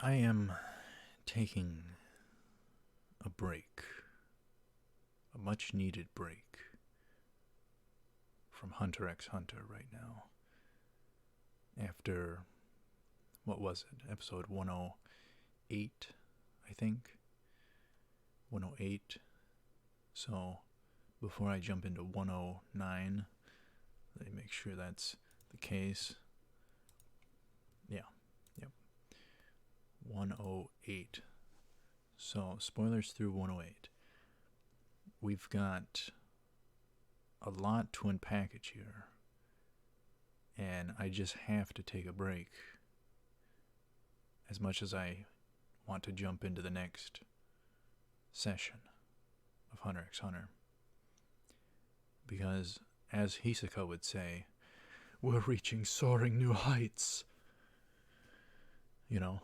I am taking a break, a much needed break from Hunter x Hunter right now. After, what was it, episode 108, I think? 108. So, before I jump into 109, let me make sure that's the case. Yeah, yep. 108. So, spoilers through 108. We've got a lot to unpackage here, and I just have to take a break as much as I want to jump into the next session of Hunter x Hunter. Because, as Hisoka would say, we're reaching soaring new heights. You know,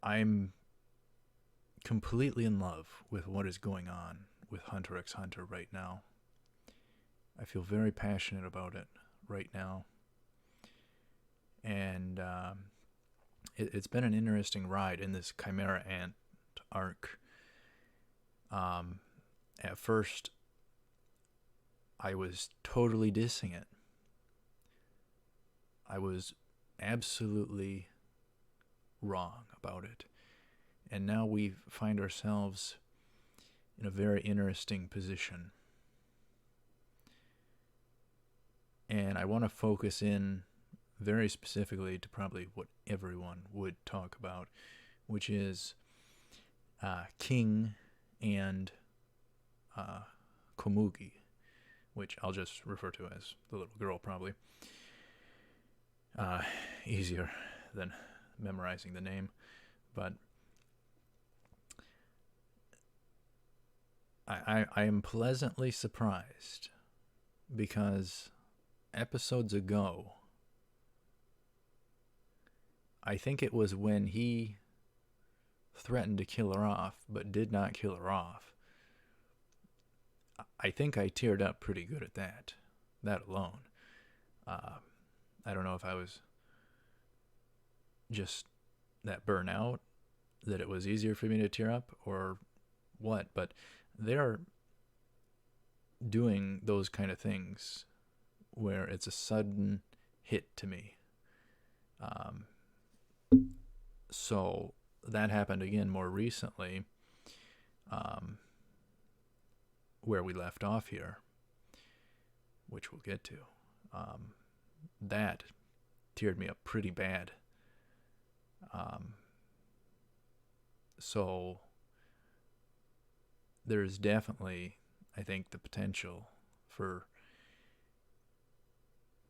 I'm completely in love with what is going on with Hunter x Hunter right now. I feel very passionate about it right now. And it's been an interesting ride in this Chimera Ant Arc. At first, I was totally dissing it. I was absolutely wrong about it. And now we find ourselves in a very interesting position. And I want to focus in very specifically to probably what everyone would talk about, which is King and Komugi, which I'll just refer to as the little girl, probably. Easier than memorizing the name. But I am pleasantly surprised because episodes ago, I think it was when he threatened to kill her off but did not kill her off, I think I teared up pretty good at that alone. I don't know if I was just that burnout, that it was easier for me to tear up or what, but they're doing those kind of things where it's a sudden hit to me. So that happened again more recently, where we left off here, which we'll get to. That teared me up pretty bad. So there's definitely, I think, the potential for,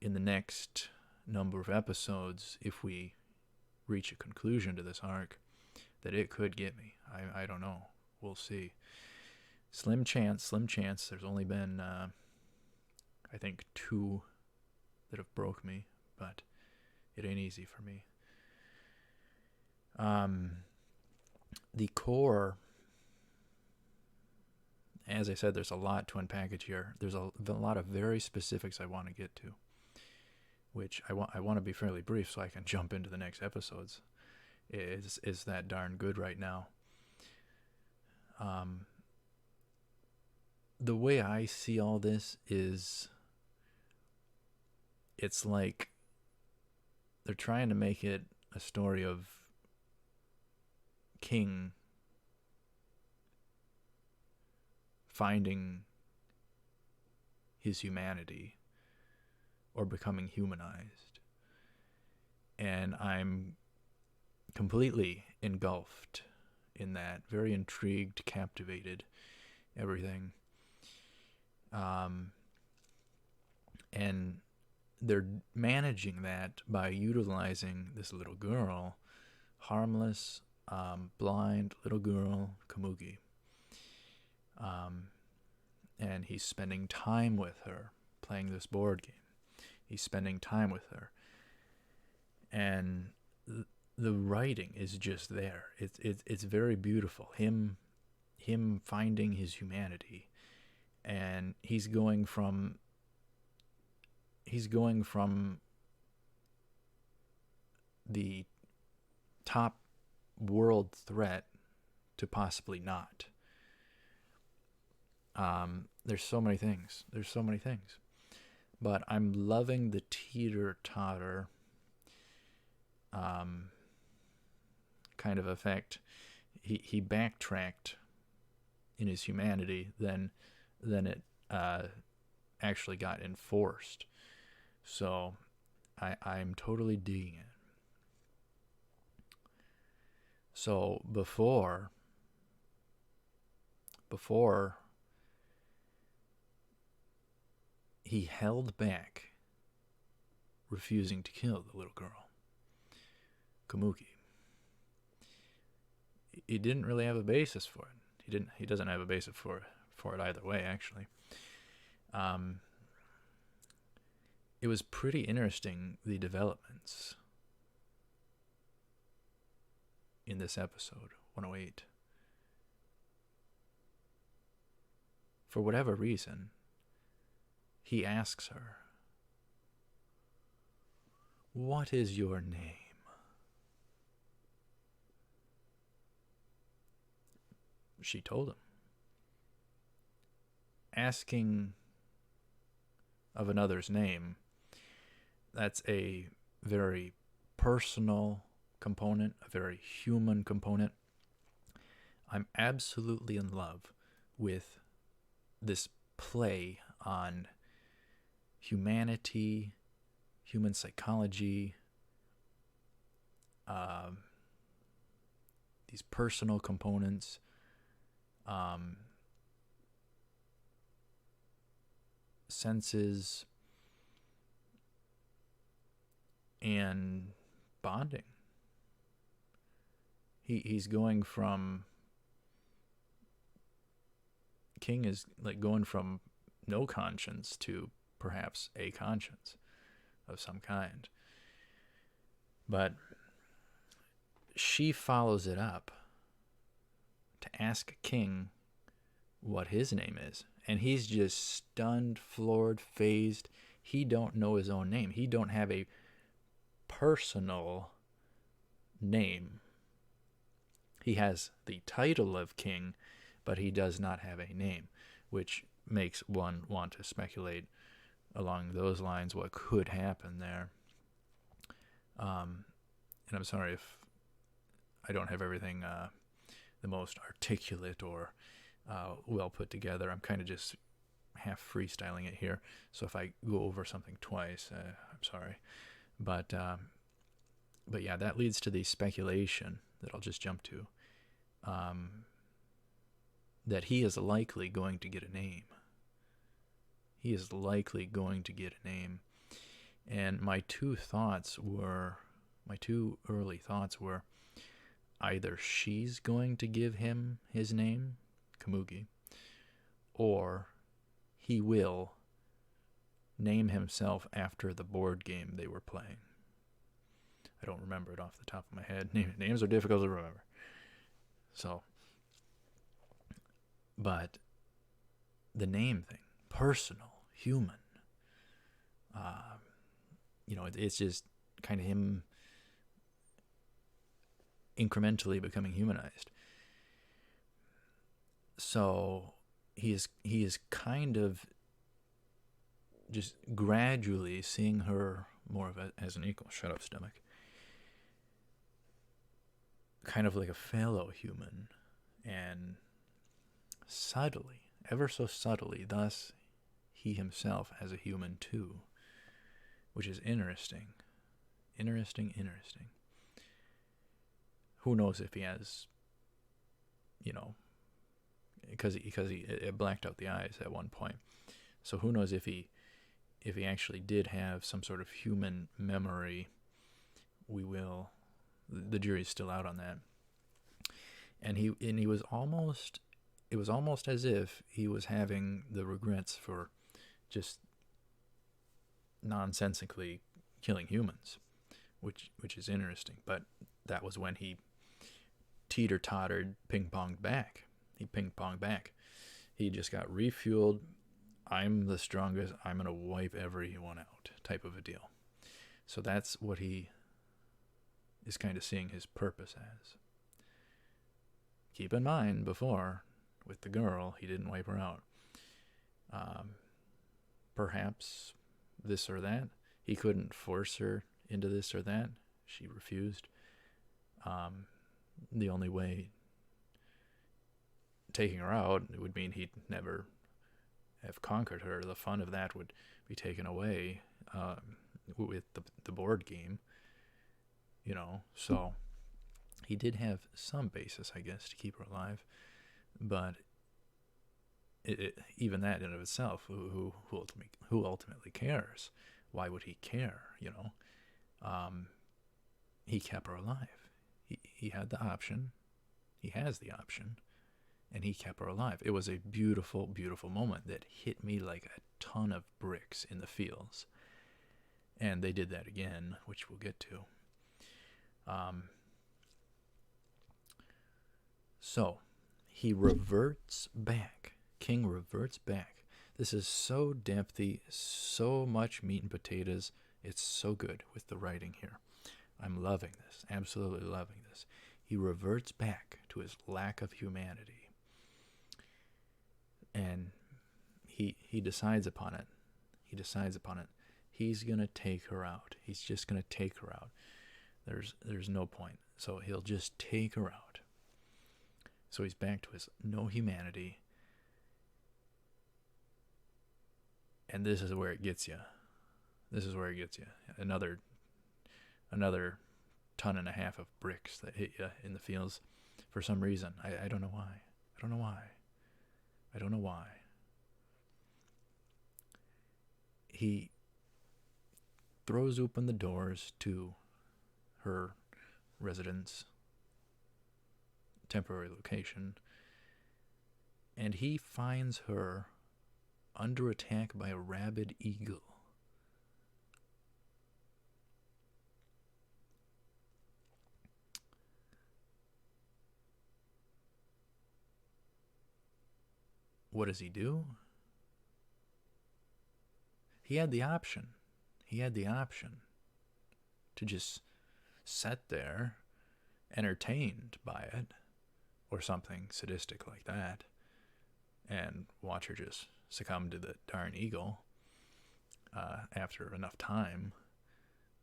in the next number of episodes, if we reach a conclusion to this arc, that it could get me. I don't know. We'll see. Slim chance. There's only been, I think, 2 that have broke me, but it ain't easy for me. The core, as I said, there's a lot to unpackage here. There's a lot of very specifics I want to get to, which I want to be fairly brief so I can jump into the next episodes. Is that darn good right now. The way I see all this is, it's like they're trying to make it a story of King finding his humanity or becoming humanized. And I'm completely engulfed in that, very intrigued, captivated, everything. And they're managing that by utilizing this little girl, harmless, blind little girl, Komugi. And he's spending time with her, playing this board game. He's spending time with her. And the writing is just there. It's very beautiful. Him finding his humanity, and he's going from the top world threat to possibly not. There's so many things. But I'm loving the teeter-totter kind of effect. He backtracked in his humanity, then it actually got enforced. So I'm totally digging it. So before he held back, refusing to kill the little girl, Kamuki. He didn't really have a basis for it. He doesn't have a basis for it either way, actually. It was pretty interesting, the developments in this episode, 108. For whatever reason, he asks her, "What is your name?" She told him. Asking of another's name, that's a very personal component, a very human component. I'm absolutely in love with this play on humanity, human psychology, these personal components, senses, and bonding. He's going from, King is like going from no conscience to perhaps a conscience of some kind. But she follows it up to ask King what his name is. And he's just stunned, floored, phased. He don't know his own name. He don't have a personal name. He has the title of king, but he does not have a name, which makes one want to speculate along those lines what could happen there. And I'm sorry if I don't have everything the most articulate or well put together. I'm kind of just half freestyling it here. So if I go over something twice, I'm sorry. But yeah, that leads to the speculation that I'll just jump to, that he is likely going to get a name. He is likely going to get a name. And my two early thoughts were either she's going to give him his name, Kamugi, or he will name himself after the board game they were playing. I don't remember it off the top of my head. Names are difficult to remember. So, but the name thing, personal, human, it's just kind of him incrementally becoming humanized. So he is kind of just gradually seeing her more of as an equal. Shut up, stomach. Kind of like a fellow human, and subtly, ever so subtly, thus he himself as a human too, which is interesting. Interesting. Who knows if he has, because it blacked out the eyes at one point. So who knows if he actually did have some sort of human memory. The jury's still out on that. And he was almost, it was almost as if he was having the regrets for just nonsensically killing humans, which is interesting. But that was when he teeter-tottered, ping-ponged back. He just got refueled. I'm the strongest. I'm going to wipe everyone out type of a deal. So that's what he is kind of seeing his purpose as. Keep in mind, before, with the girl, he didn't wipe her out. Perhaps this or that. He couldn't force her into this or that. She refused. The only way taking her out would mean he'd never have conquered her. The fun of that would be taken away with the board game, you know. So he did have some basis, I guess, to keep her alive, but even that in and of itself, who ultimately cares? Why would he care? You know, he kept her alive. He had the option. He has the option. And he kept her alive. It was a beautiful, beautiful moment that hit me like a ton of bricks in the fields. And they did that again, which we'll get to. So, he reverts back. King reverts back. This is so depthy, so much meat and potatoes. It's so good with the writing here. I'm loving this, absolutely loving this. He reverts back to his lack of humanity. And he decides upon it. He decides upon it. He's going to take her out. He's just going to take her out. There's no point. So he'll just take her out. So he's back to his no humanity. And this is where it gets you. This is where it gets you. Another ton and a half of bricks that hit you in the fields for some reason. I don't know why. I don't know why. I don't know why. He throws open the doors to her residence, temporary location, and he finds her under attack by a rabid eagle. What does he do? He had the option. He had the option to just sit there, entertained by it, or something sadistic like that, and watch her just succumb to the darn eagle after enough time.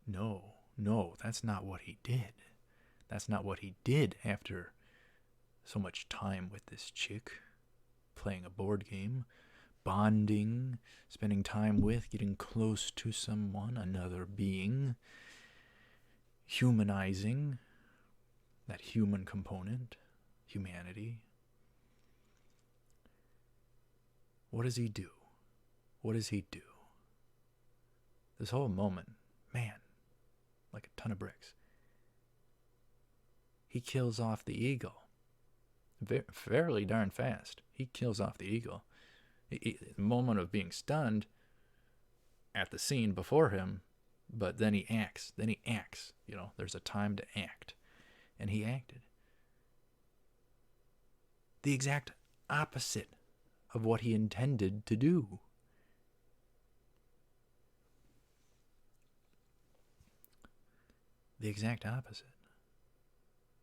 No, that's not what he did. That's not what he did after so much time with this chick. Playing a board game, bonding, spending time with, getting close to someone, another being, humanizing, that human component, humanity. What does he do? What does he do? This whole moment, man, like a ton of bricks. He kills off the eagle. Fairly darn fast. He kills off the eagle. The moment of being stunned at the scene before him, but then he acts. You know, there's a time to act. And he acted. The exact opposite of what he intended to do. The exact opposite.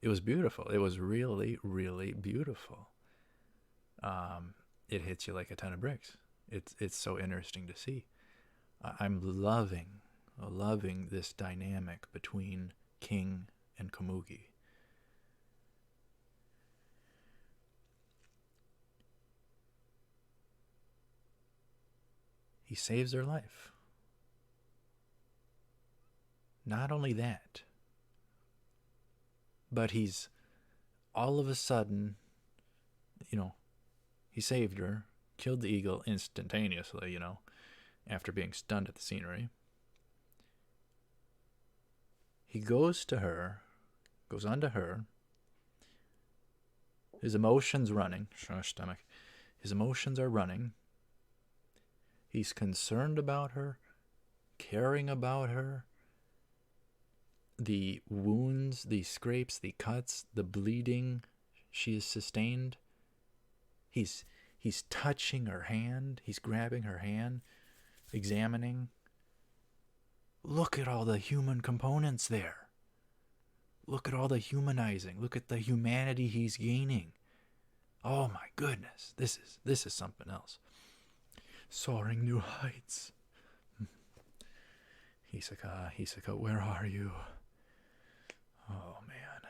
It was beautiful. It was really, really beautiful. It hits you like a ton of bricks. It's so interesting to see. I'm loving this dynamic between King and Komugi. He saves her life. Not only that, but he's all of a sudden, you know, he saved her, killed the eagle instantaneously, you know, after being stunned at the scenery. He goes to her, goes on to her, his emotions running, stomach, his emotions are running. He's concerned about her, caring about her. The wounds, the scrapes, the cuts, the bleeding she has sustained. He's touching her hand. He's grabbing her hand, examining. Look at all the human components there. Look at all the humanizing. Look at the humanity he's gaining. Oh my goodness, this is something else. Soaring new heights. Hisoka, where are you? Oh man.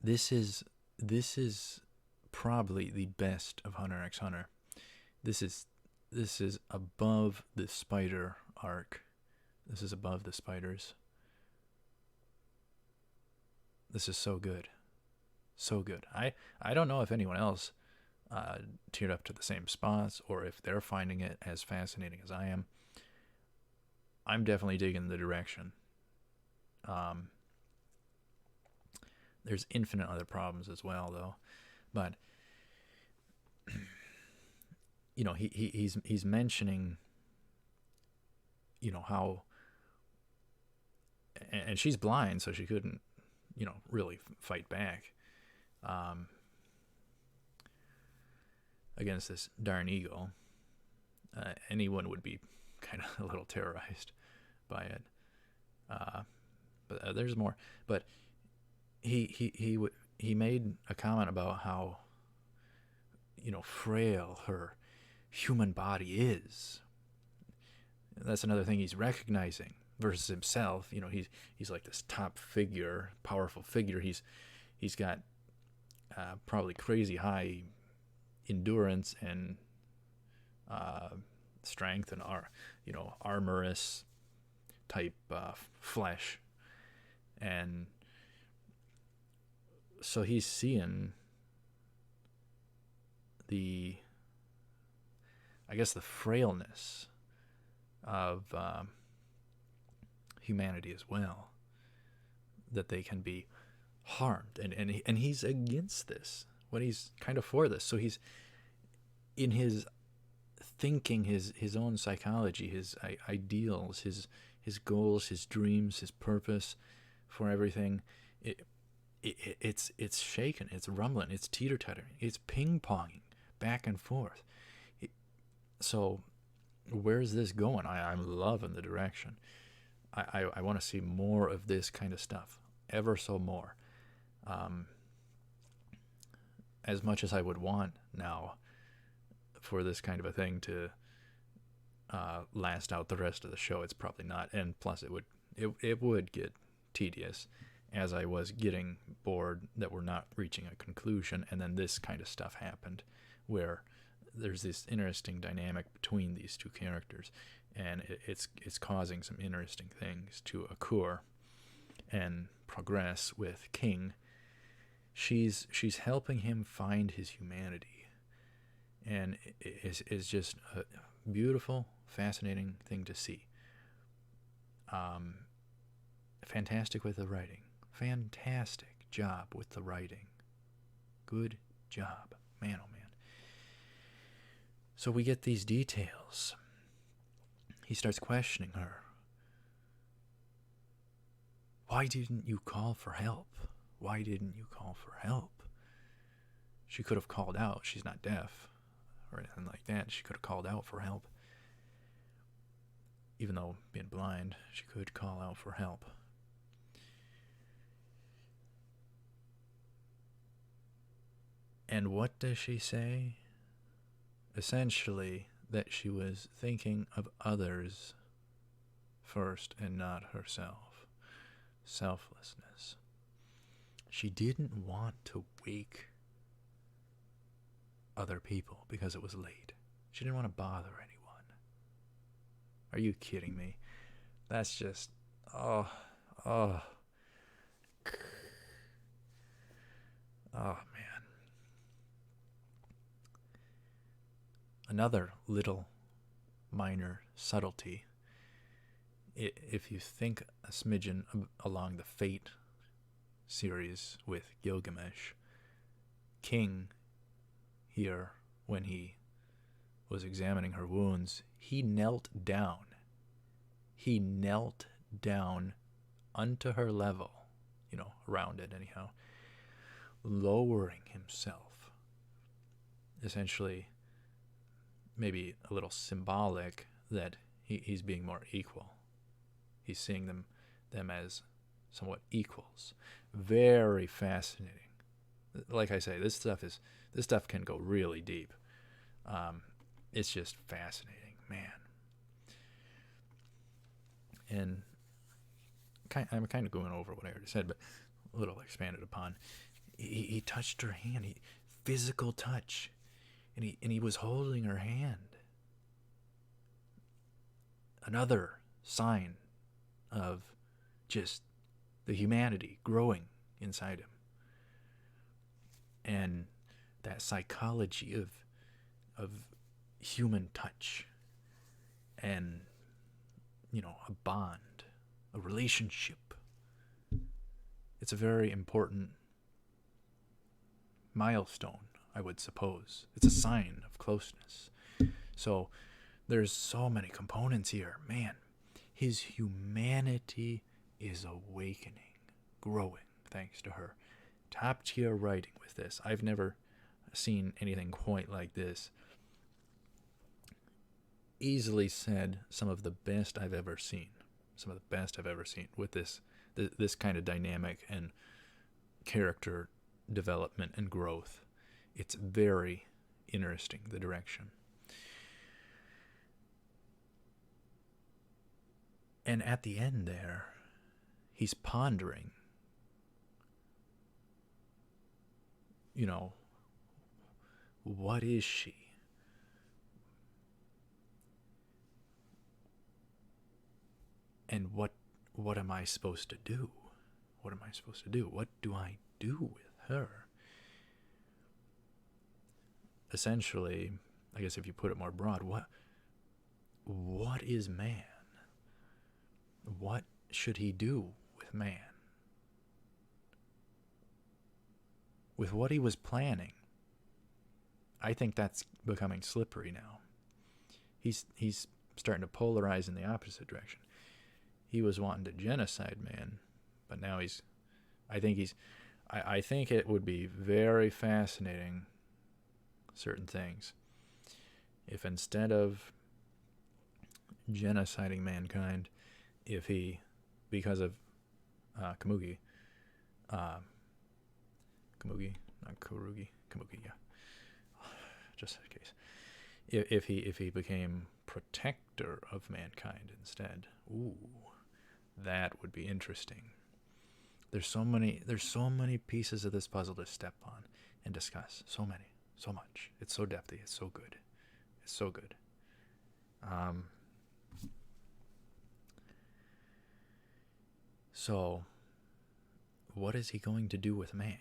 This is probably the best of Hunter x Hunter. This is above the spider arc. This is above the spiders. This is so good. So good. I don't know if anyone else teared up to the same spots or if they're finding it as fascinating as I am. I'm definitely digging the direction. There's infinite other problems as well, though. But you know, he's mentioning, you know, how, and she's blind, so she couldn't, you know, really fight back against this darn eagle. Anyone would be kind of a little terrorized by it. But there's more. But he made a comment about how, you know, frail her human body is. That's another thing he's recognizing versus himself. You know, he's like this top figure, powerful figure. He's got probably crazy high endurance and strength and armorous type flesh, and so he's seeing the frailness of humanity as well, that they can be harmed, and he's against this, when he's kind of for this. So he's in his thinking, his own psychology, his ideals, his goals, his dreams, his purpose for everything. It's shaking, it's rumbling, it's teeter-tottering, it's ping-ponging back and forth. So where's this going? I'm loving the direction. I want to see more of this kind of stuff, ever so more. As much as I would want now for this kind of a thing to last out the rest of the show, it's probably not. And plus it would get tedious, as I was getting bored that we're not reaching a conclusion, and then this kind of stuff happened where there's this interesting dynamic between these two characters, and it's causing some interesting things to occur and progress with King. She's helping him find his humanity, and it's just a beautiful, fascinating thing to see. Fantastic with the writing. Fantastic job with the writing. Good job. Man, oh man. So we get these details. He starts questioning her. Why didn't you call for help? Why didn't you call for help? She could have called out. She's not deaf or anything like that. She could have called out for help. Even though being blind, she could call out for help. And what does she say? Essentially, that she was thinking of others first and not herself. Selflessness. She didn't want to wake other people because it was late. She didn't want to bother anyone. Are you kidding me? That's just, oh man. Another little minor subtlety. If you think a smidgen along the Fate series with Gilgamesh, King here, when he was examining her wounds, he knelt down. He knelt down unto her level, around it anyhow, lowering himself. Essentially, maybe a little symbolic that he's being more equal. He's seeing them as somewhat equals. Very fascinating. Like I say, this stuff can go really deep. It's just fascinating, man. And I'm kind of going over what I already said, but a little expanded upon. He touched her hand, physical touch, and he was holding her hand. Another sign of just the humanity growing inside him, and that psychology of human touch, and a bond, a relationship. It's a very important milestone, I would suppose. It's a sign of closeness. So there's so many components here. Man, his humanity is awakening, growing, thanks to her. Top tier writing with this. I've never seen anything quite like this. Easily said, some of the best I've ever seen. Some of the best I've ever seen with this kind of dynamic and character development and growth. It's very interesting, the direction. And at the end there, he's pondering, what is she? And what am I supposed to do? What am I supposed to do? What do I do with her? Essentially, I guess if you put it more broad, what is man? What should he do with man? With what he was planning, I think that's becoming slippery now. He's starting to polarize in the opposite direction. He was wanting to genocide man, but now I think it would be very fascinating, certain things, if instead of genociding mankind, if he, because of Kamugi, not Kurugi, Kamugi, yeah, just in case, if he became protector of mankind instead, ooh, that would be interesting. There's so many pieces of this puzzle to step on and discuss. So many, so much. It's so depthy. It's so good. It's so good. So, what is he going to do with man?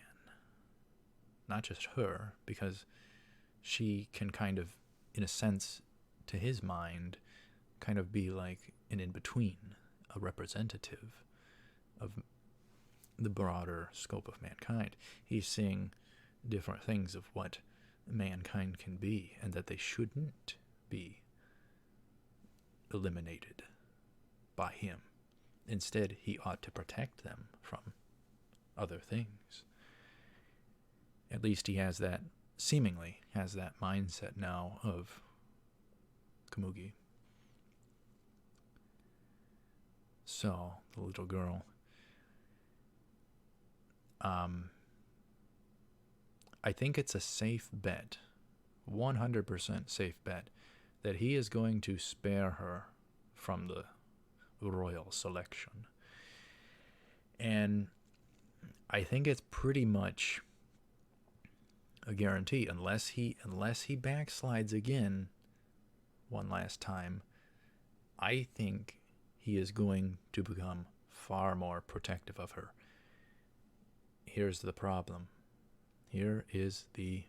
Not just her, because she can kind of, in a sense, to his mind, kind of be like an in-between, a representative of the broader scope of mankind. He's seeing different things of what mankind can be, and that they shouldn't be eliminated by him. Instead, he ought to protect them from other things. At least he seemingly has that mindset now of Kamugi. So, the little girl. I think it's a safe bet, 100% safe bet, that he is going to spare her from the royal selection. And I think it's pretty much a guarantee, unless he backslides again one last time. I think he is going to become far more protective of her. Here's the problem. Here is the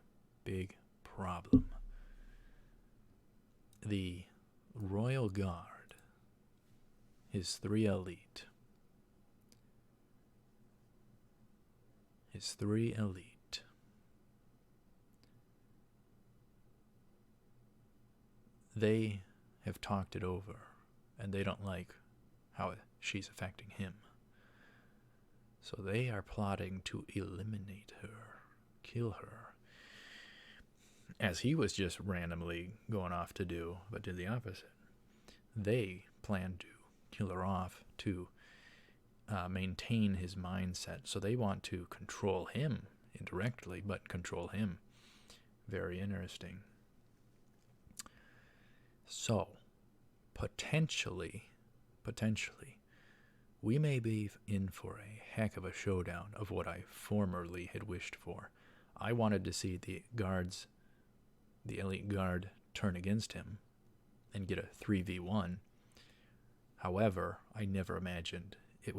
big problem. The royal guard, his three elite, they have talked it over, and they don't like how she's affecting him. So they are plotting to eliminate her, kill her, as he was just randomly going off to do, but did the opposite. They plan to kill her off to maintain his mindset. So they want to control him indirectly, but control him. Very interesting. So, potentially, we may be in for a heck of a showdown of what I formerly had wished for. I wanted to see the elite guard, turn against him and get a 3v1. However, I never imagined it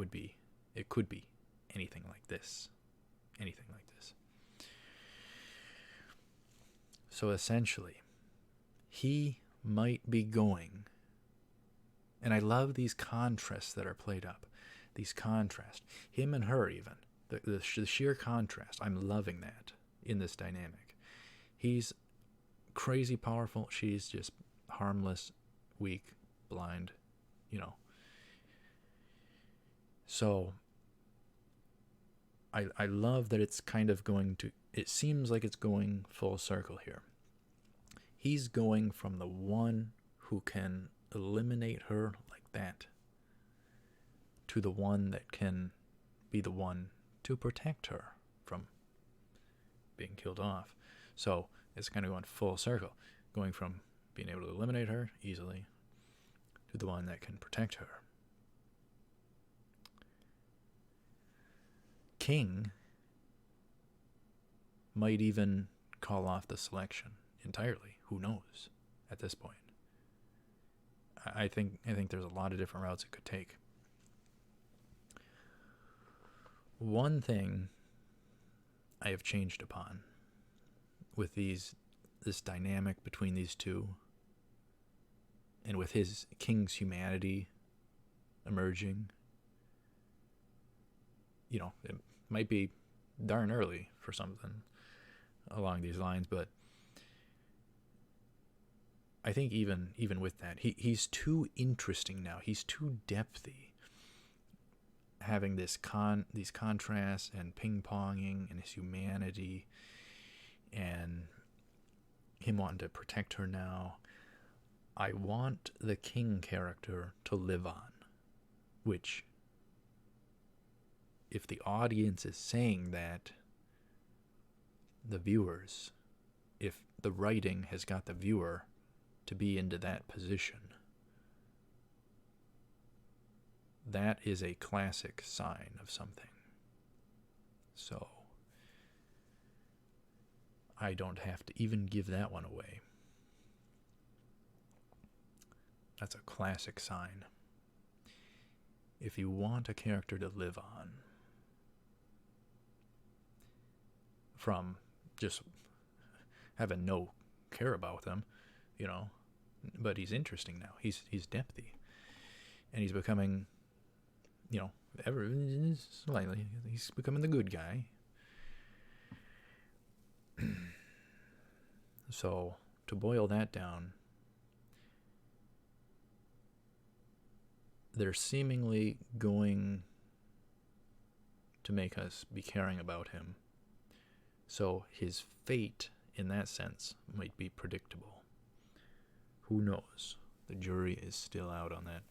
could be anything like this. Anything like this. So essentially, he might be going, and I love these contrasts that are played up. These contrasts. Him and her even. The sheer contrast. I'm loving that in this dynamic. He's crazy powerful. She's just harmless, weak, blind, So I love that it's kind of it seems like it's going full circle here. He's going from the one who can eliminate her like that to the one that can be the one to protect her from being killed off. So it's kind of going full circle, going from being able to eliminate her easily to the one that can protect her. King might even call off the selection entirely. Who knows at this point? I think there's a lot of different routes it could take. One thing I have changed upon with this dynamic between these two, and with his King's humanity emerging, it might be darn early for something along these lines, but I think even with that, he's too interesting now. He's too depthy, having these contrasts and ping-ponging and his humanity and him wanting to protect her now. I want the King character to live on, which, if the audience is saying that, the viewers, if the writing has got the viewer to be into that position, that is a classic sign of something. So I don't have to even give that one away. That's a classic sign. If you want a character to live on, from just having no care about them, but he's interesting now. He's depthy, and he's becoming, slightly, he's becoming the good guy. So to boil that down, they're seemingly going to make us be caring about him. So his fate, in that sense, might be predictable. Who knows? The jury is still out on that.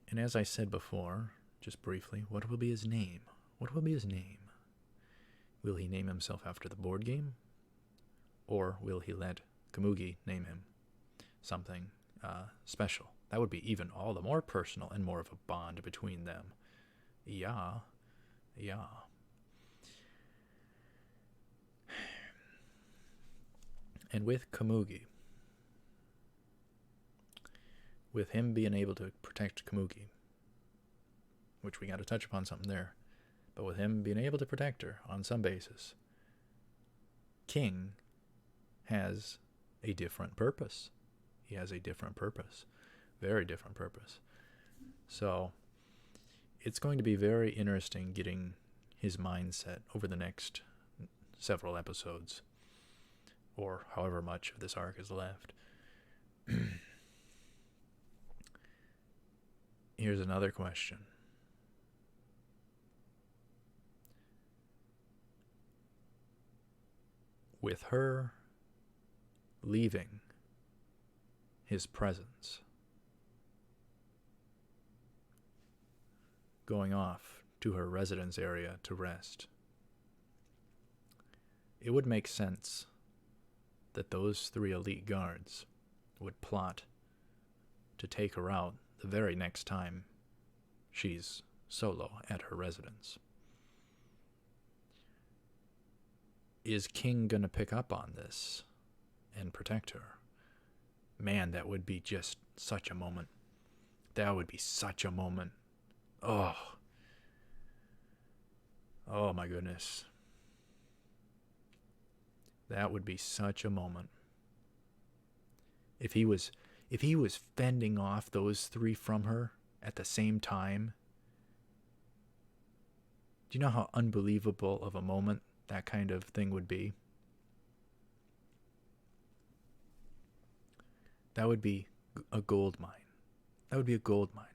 And as I said before, just briefly, what will be his name? What will be his name? Will he name himself after the board game? Or will he let Komugi name him something special? That would be even all the more personal and more of a bond between them. Yeah. And with Komugi, with him being able to protect Komugi, which we got to touch upon something there, but with him being able to protect her on some basis, King has a different purpose. He has a different purpose. Very different purpose. So it's going to be very interesting getting his mindset over the next several episodes, or however much of this arc is left. Here's another question. With her leaving his presence, going off to her residence area to rest. It would make sense that those 3 elite guards would plot to take her out the very next time she's solo at her residence. Is King gonna pick up on this and protect her? Man, that would be just such a moment. That would be such a moment. Oh my goodness. That would be such a moment. If he was fending off those 3 from her at the same time, do you know how unbelievable of a moment that kind of thing would be? That would be a gold mine. That would be a gold mine.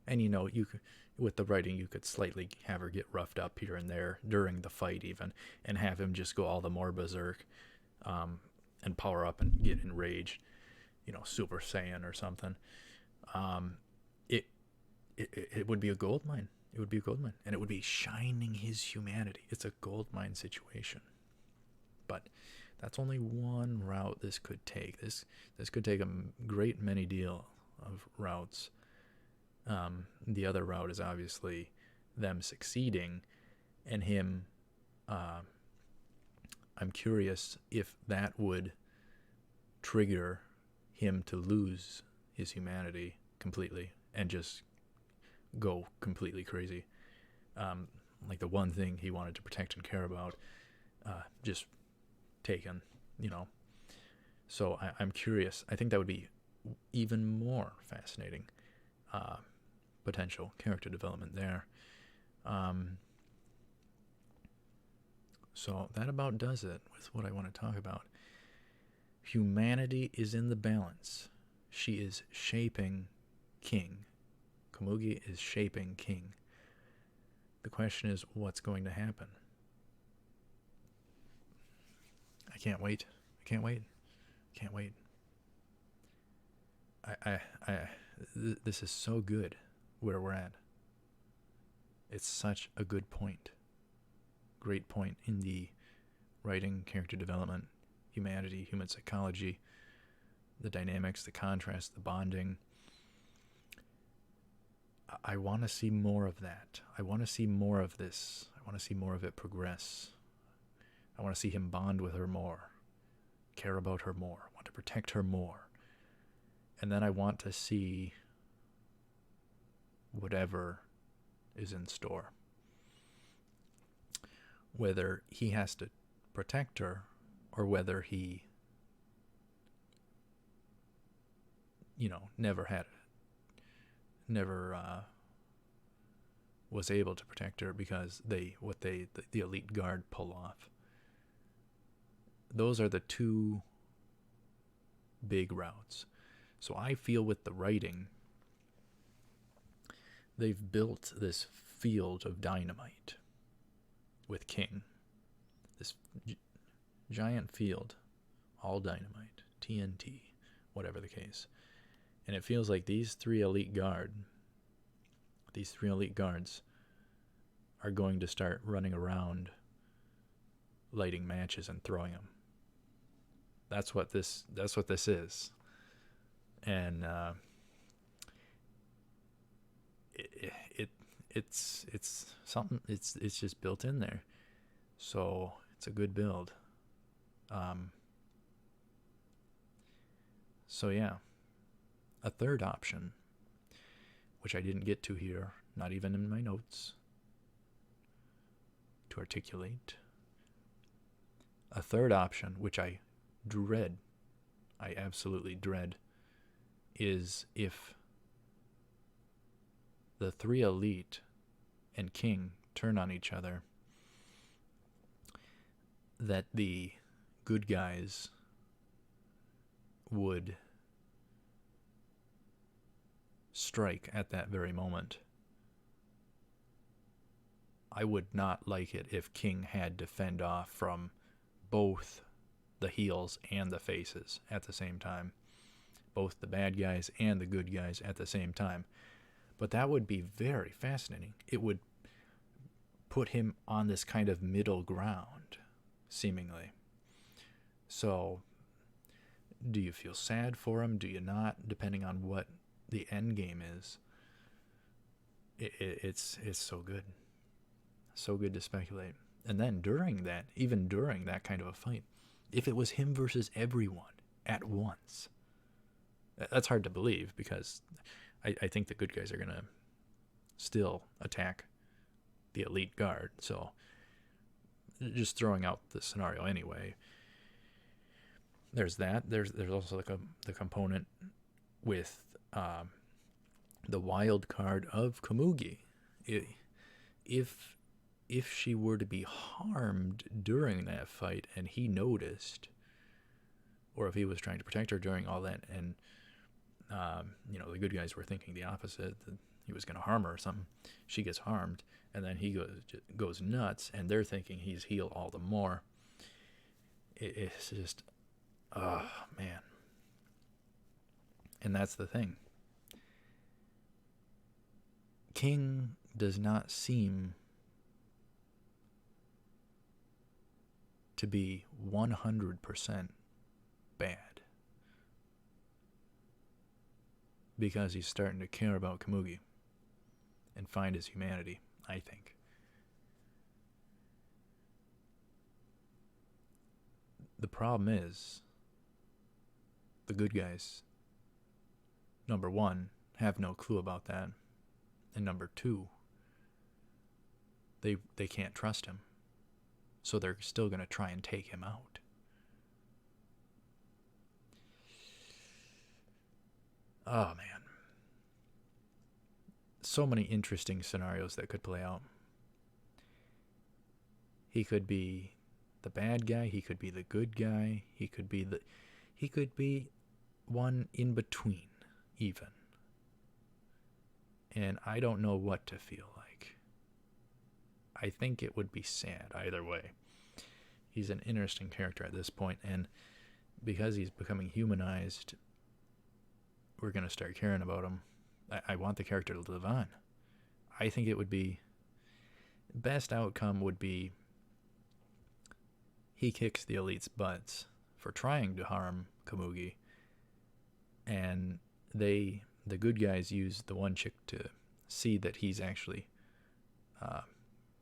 And you know, you could, with the writing, you could slightly have her get roughed up here and there during the fight even, and have him just go all the more berserk, and power up and get enraged, you know, Super Saiyan or something. It would be a gold mine. It would be a gold mine, and it would be shining his humanity. It's a gold mine situation. But that's only one route this could take. This could take a great many deal of routes. The other route is obviously them succeeding and him. I'm curious if that would trigger him to lose his humanity completely and just go completely crazy. Like the one thing he wanted to protect and care about, just taken, you know. So I'm curious. I think that would be even more fascinating potential character development there. So that about does it with what I want to talk about. Humanity is in the balance. She is shaping King. Komugi is shaping King. The question is, what's going to happen? I can't wait. I can't wait. Can't wait. This is so good where we're at. It's such a good point. Great point in the writing, character development, humanity, human psychology, the dynamics, the contrast, the bonding. I want to see more of that. I want to see more of this. I want to see more of it progress. I want to see him bond with her more, care about her more, want to protect her more. And then I want to see whatever is in store. Whether he has to protect her or whether he, you know, never was able to protect her because the elite guard pull off. Those are the 2 big routes. So I feel with the writing, they've built this field of dynamite with King. This giant field, all dynamite, TNT, whatever the case. And it feels like these 3 elite guards are going to start running around lighting matches and throwing them. That's what this is. And it's something, it's just built in there. So it's a good build. So yeah, a third option, which I didn't get to here, not even in my notes to articulate. A third option, which I absolutely dread, is if the 3 elite and King turn on each other, that the good guys would strike at that very moment. I would not like it if King had to fend off from both the heels and the faces at the same time. Both the bad guys and the good guys at the same time. But that would be very fascinating. It would put him on this kind of middle ground, seemingly. So, do you feel sad for him? Do you not? Depending on what the end game is. It's so good. So good to speculate. And then during that, even during that kind of a fight, if it was him versus everyone at once, that's hard to believe, because I think the good guys are going to still attack the elite guard. So just throwing out the scenario anyway. There's that. There's also the component with the wild card of Komugi. If she were to be harmed during that fight and he noticed, or if he was trying to protect her during all that, and the good guys were thinking the opposite, that he was going to harm her or something, she gets harmed, and then he goes nuts, and they're thinking he's healed all the more. It's just, oh man. And that's the thing. King does not seem to be 100% bad, because he's starting to care about Komugi and find his humanity, I think. The problem is, the good guys, number one, have no clue about that, and number two, they can't trust him, so they're still going to try and take him out. Oh man, so many interesting scenarios that could play out. He could be the bad guy, he could be the good guy, he could be one in between even. And I don't know what to feel like. I think it would be sad either way. He's an interesting character at this point, and because he's becoming humanized, we're going to start caring about him. I want the character to live on. I think it would be, best outcome would be he kicks the elite's butts for trying to harm Komugi, and the good guys use the one chick to see that he's actually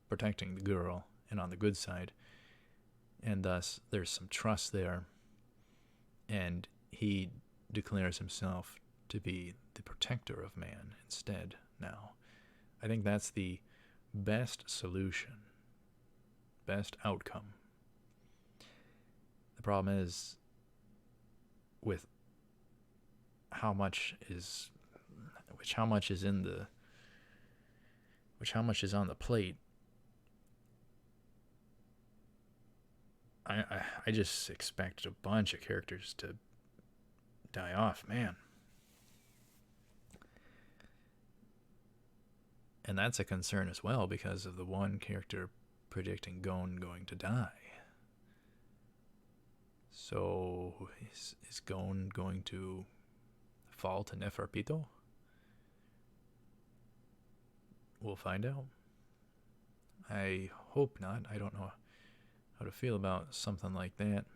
protecting the girl and on the good side, and thus there's some trust there, and he declares himself to be the protector of man instead now. I think that's the best solution, best outcome. The problem is, with how much is on the plate, I just expect a bunch of characters to die off, man. And that's a concern as well, because of the one character predicting Gon going to die. So is Gon going to fall to Neferpito? We'll find out. I hope not. I don't know how to feel about something like that.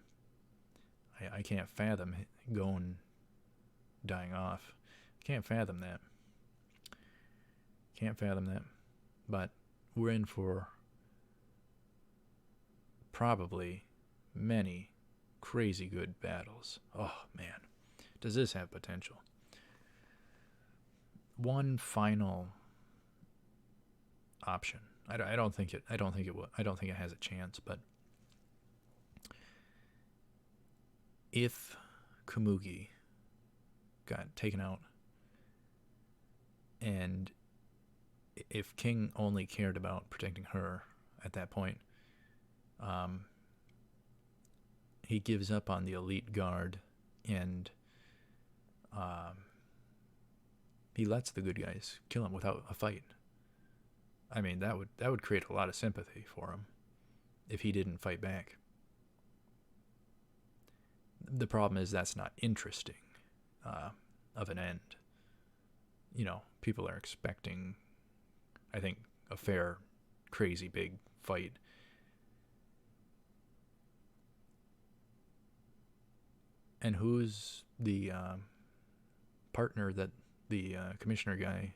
I can't fathom Gon dying off. Can't fathom that. Can't fathom that. But we're in for probably many crazy good battles. Oh man, does this have potential? One final option. I don't think it has a chance. But if Komugi got taken out, and if King only cared about protecting her at that point, he gives up on the elite guard, and he lets the good guys kill him without a fight. I mean, that would create a lot of sympathy for him if he didn't fight back. The problem is that's not interesting of an end. people are expecting, I think, a fair, crazy big fight. And who's the partner that the commissioner guy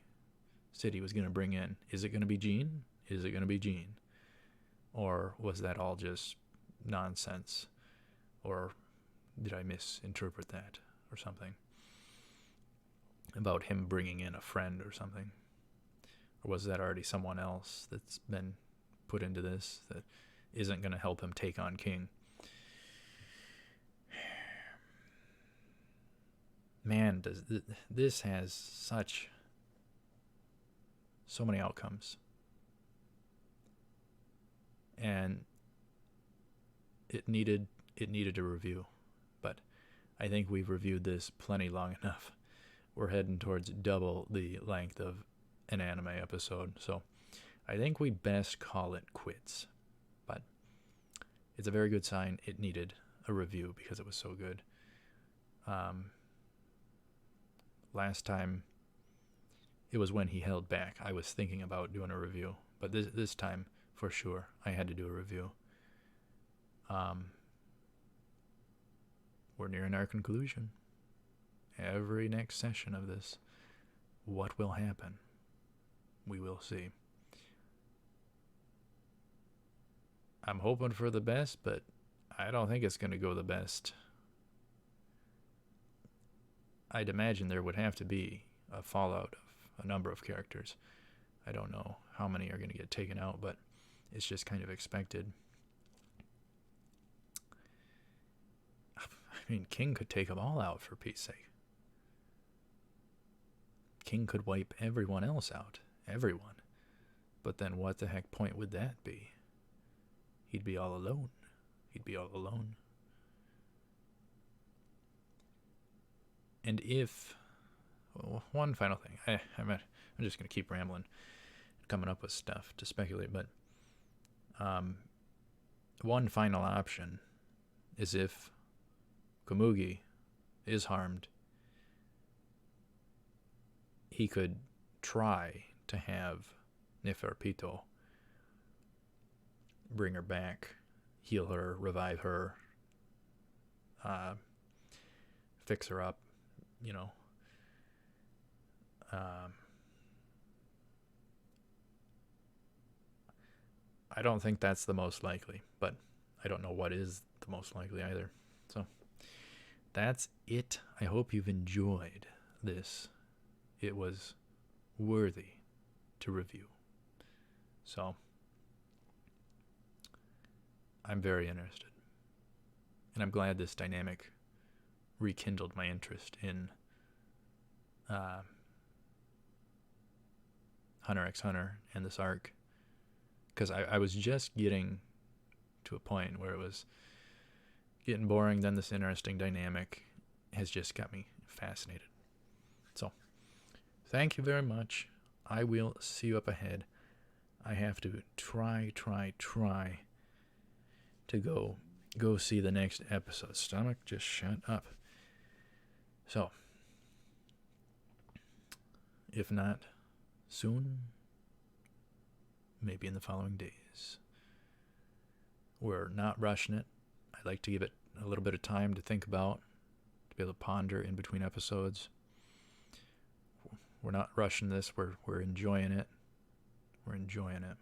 said he was going to bring in? Is it going to be Jean? Is it going to be Jean? Or was that all just nonsense? Or did I misinterpret that or something? About him bringing in a friend or something? Or was that already someone else that's been put into this that isn't going to help him take on King? Man, this has so many outcomes. And it needed a review. But I think we've reviewed this plenty long enough. We're heading towards double the length of an anime episode. So I think we best call it quits. But it's a very good sign it needed a review because it was so good. Last time, it was when he held back. I was thinking about doing a review. But this time, for sure, I had to do a review. We're nearing our conclusion. Every next session of this, what will happen? We will see. I'm hoping for the best, but I don't think it's going to go the best. I'd imagine there would have to be a fallout of a number of characters. I don't know how many are going to get taken out, but it's just kind of expected. I mean, King could take them all out, for Pete's sake. King could wipe everyone else out. Everyone. But then what the heck point would that be? He'd be all alone. He'd be all alone. And if... Well, one final thing. I'm just going to keep rambling, coming up with stuff to speculate, but one final option is if Komugi is harmed, he could try to have Neferpito bring her back, heal her, revive her, fix her up, I don't think that's the most likely, but I don't know what is the most likely either. So that's it. I hope you've enjoyed this. It was worthy to review. So I'm very interested. And I'm glad this dynamic rekindled my interest in Hunter x Hunter and this arc. Because I was just getting to a point where it was getting boring. Then this interesting dynamic has just got me fascinated. So, thank you very much. I will see you up ahead. I have to try to go see the next episode. Stomach, just shut up. So, if not soon, maybe in the following days. We're not rushing it. I like to give it a little bit of time to think about, to be able to ponder in between episodes. We're not rushing this. We're enjoying it. We're enjoying it.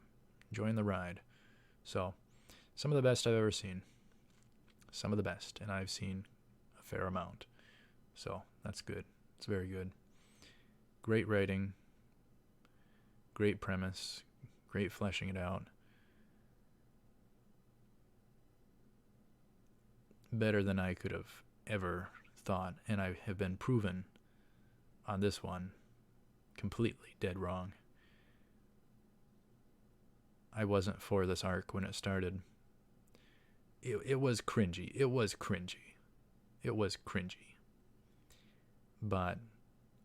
Enjoying the ride. So, some of the best I've ever seen. Some of the best. And I've seen a fair amount. So, that's good. It's very good. Great writing. Great premise. Great fleshing it out. Better than I could have ever thought. And I have been proven on this one completely dead wrong. I wasn't for this arc when it started. It was cringy. It was cringy. It was cringy. But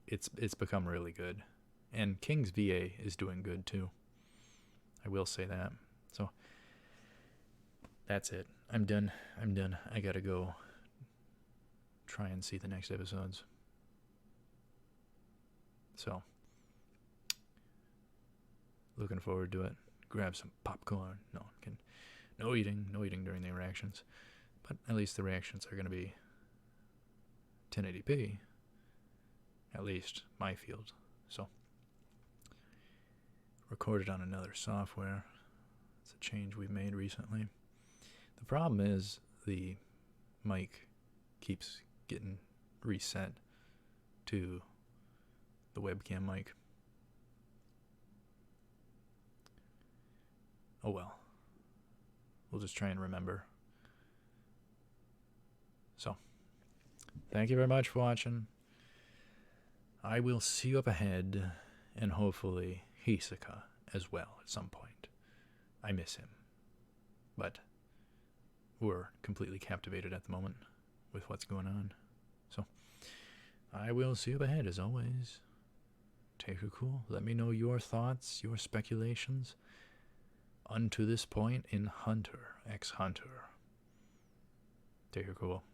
it's become really good. And King's VA is doing good too. I will say that. So that's it. I'm done. I gotta go try and see the next episodes. So Looking forward to it. Grab some popcorn. No eating during the reactions. But at least the reactions are going to be 1080p. At least my field. So, recorded on another software. It's a change we've made recently. The problem is the mic keeps getting reset to the webcam mic. Oh well. We'll just try and remember. So, thank you very much for watching. I will see you up ahead, and hopefully Hisaka as well at some point. I miss him. But we're completely captivated at the moment with what's going on. So, I will see you up ahead as always. Take it cool. Let me know your thoughts, your speculations unto this point in Hunter x Hunter. Take it cool.